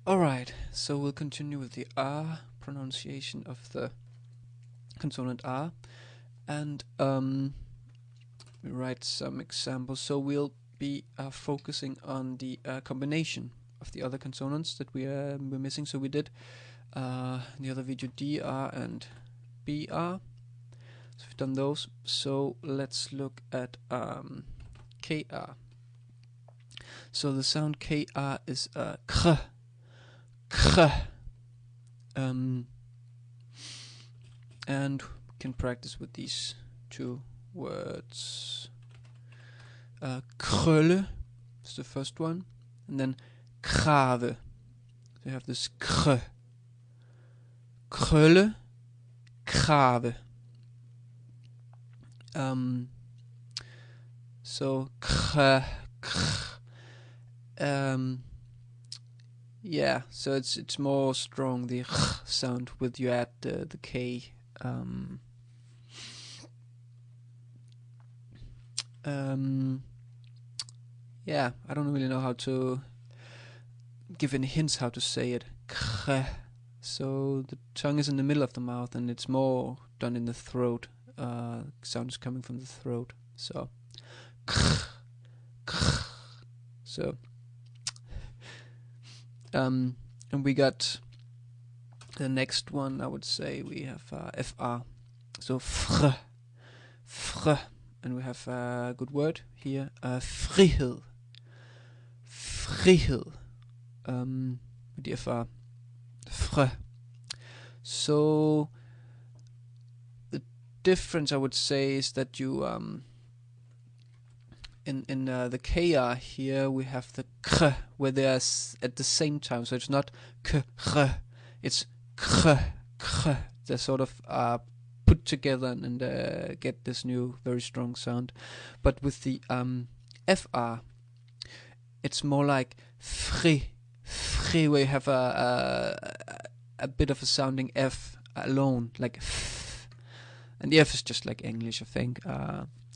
Alright, so we'll continue with the R pronunciation of the consonant R, and we write some examples. So we'll be focusing on the combination of the other consonants that we're missing. So we did in the other video DR and BR. So we've done those. So let's look at KR. So the sound KR is kr, kr. And we can practice with these two words. Krølle is the first one, and then krave. So you have this kr. Krølle, krave. So kr, kr. Yeah, so it's more strong, the sound, with you add the K. Yeah, I don't really know how to give any hints how to say it. So the tongue is in the middle of the mouth, and it's more done in the throat. Sound is coming from the throat. So, so, and we got the next one. I would say we have FR. So fr, fr, and we have a good word here. Frihed, frihed. With the FR, fr. So the difference, I would say, is that you in the KR here we have the kr, where they're at the same time. So it's not kr, it's kr, kr. They're sort of put together and get this new very strong sound. But with the FR, it's more like fri, fri, where you have a bit of a sounding F alone, like f. And the F is just like English, I think.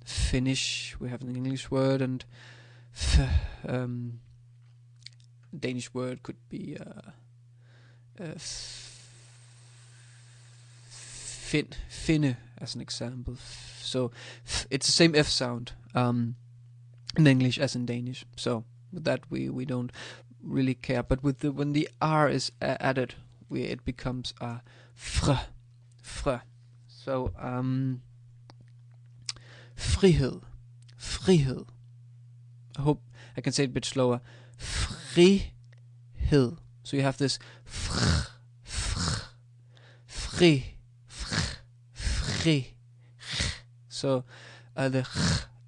Finnish, we have an English word, and Danish word could be finne, as an example. So it's the same F sound in English as in Danish. So with that we don't really care. But with when the R is added, it becomes fr, fr. So frihed, frihed. I hope I can say it a bit slower. Frihed. So you have this fr, fr, fri, fr, fri. So the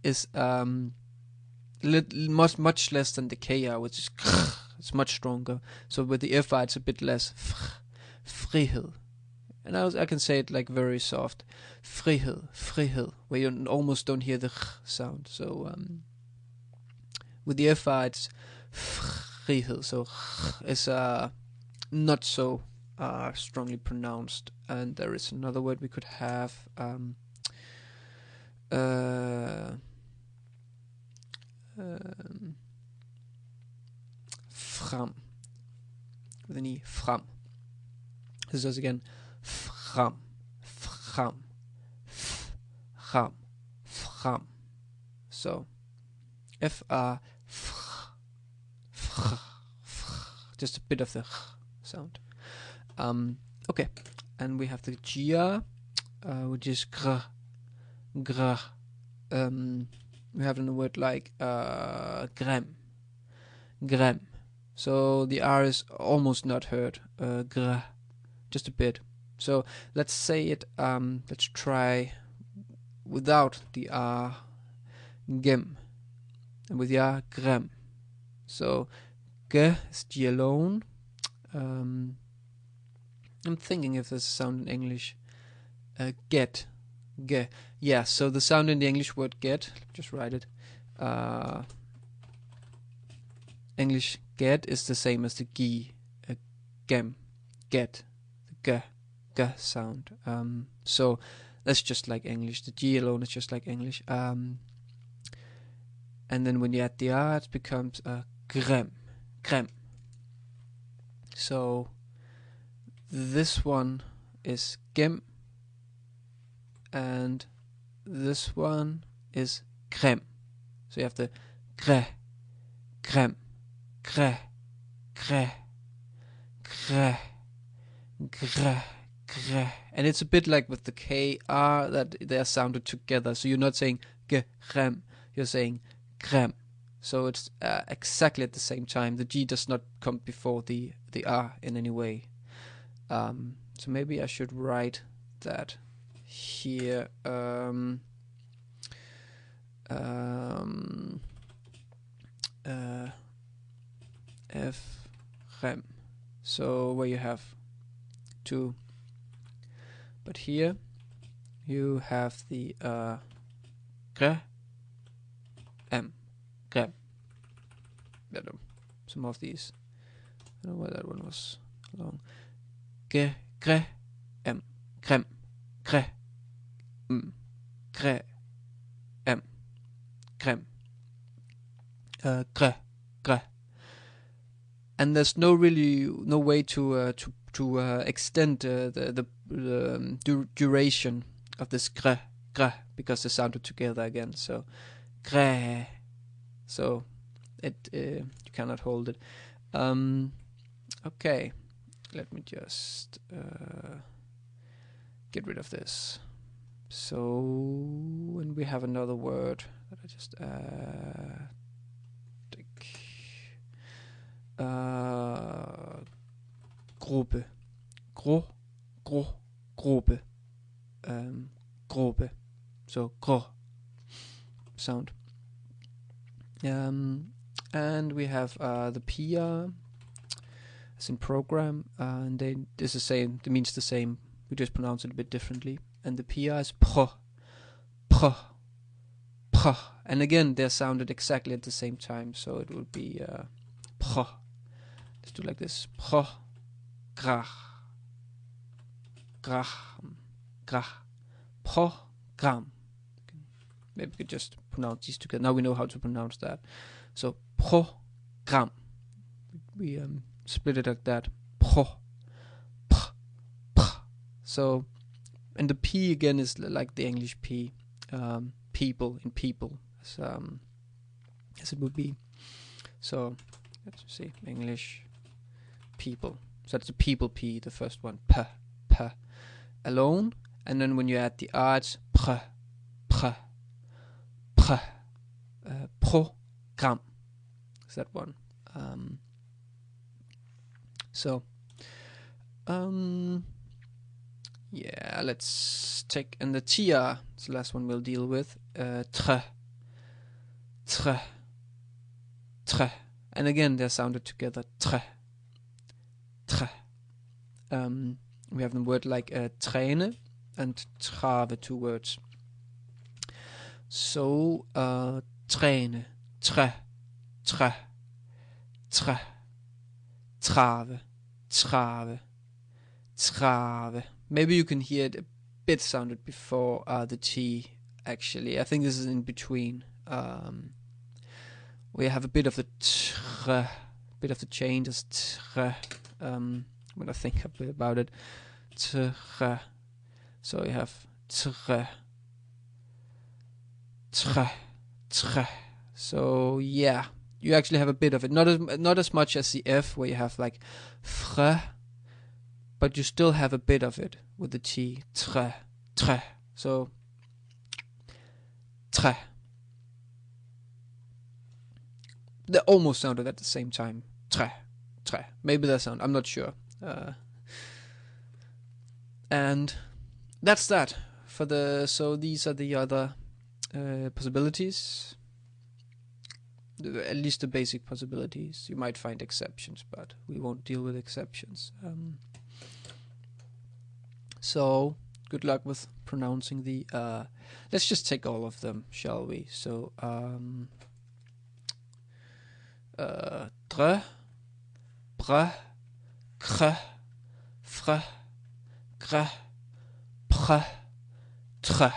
is much less than the KR, which is it's much stronger. So with the FR, it's a bit less. Frihed. And I can say it like very soft. Frihed, frihed, where you almost don't hear the sound. So with the FR, it's frihed. So it's not so strongly pronounced. And there is another word we could have. Fram. With an E. Fram. This is again. Fram, fram, fram, fram. So, FR, just a bit of the sound. Okay, and we have the GR, which is gr, gr. We have a word like grem, grem. So the R is almost not heard. Gr, just a bit. So let's say it, let's try without the R, gem, and with the R, grem. So G is G alone. I'm thinking if there's a sound in English. Get, G. Yeah, so the sound in the English word get, just write it. English get is the same as the G, gem, get, the G. G sound. So that's just like English. The G alone is just like English. And then when you add the R, it becomes grem, grem. So this one is gem, and this one is crème. So you have the crème, crème, crème, crème, crème, crème, crème. And it's a bit like with the KR that they are sounded together. So you're not saying crème, you're saying crème. So it's exactly at the same time. The G does not come before the R in any way. So maybe I should write that here. F rem. So where you have two, but here you have the gre m grem. Some of these. I don't know why that one was long. Gre m crème gre gre m crème gre gre. And there's no way to extend the duration of this gre gre because they sounded together again. So gre. So it you cannot hold it. Okay, let me just get rid of this. So when we have another word that I just Gruppe, Gruppe, Gruppe. So gro sound. And we have the PR as in program, and it's the same. It means the same. We just pronounce it a bit differently. And the PR is pro, and again they're sounded exactly at the same time. So it would be pro. Let's do like this. Pro, grach, program. Maybe we could just pronounce these together. Now we know how to pronounce that. So program. We split it like that. So, and the P again is like the English P. People in people, as it would be. So let's see, English people. So that's the people P, the first one. P alone, and then when you add the R, it's program. Is that one? Yeah, let's take, and the TR, it's the last one we'll deal with. Tre. And again, they're sounded together. Tre. We have the word like träne and trave, two words. So, träne, trave, trave. Maybe you can hear it a bit sounded before the T, actually. I think this is in between. We have a bit of the tre, bit of the change as tre. When I think a bit about it. Tre. So you have tre. So yeah, you actually have a bit of it. Not as much as the F, where you have like fre, but you still have a bit of it with the T. Tre. So tre. They almost sounded at the same time. Tre. Maybe that sound. I'm not sure. And that's that for the. So these are the other possibilities. At least the basic possibilities. You might find exceptions, but we won't deal with exceptions. So good luck with pronouncing the. Let's just take all of them, shall we? So dre, bre, cre, fre, gre, pre, tre.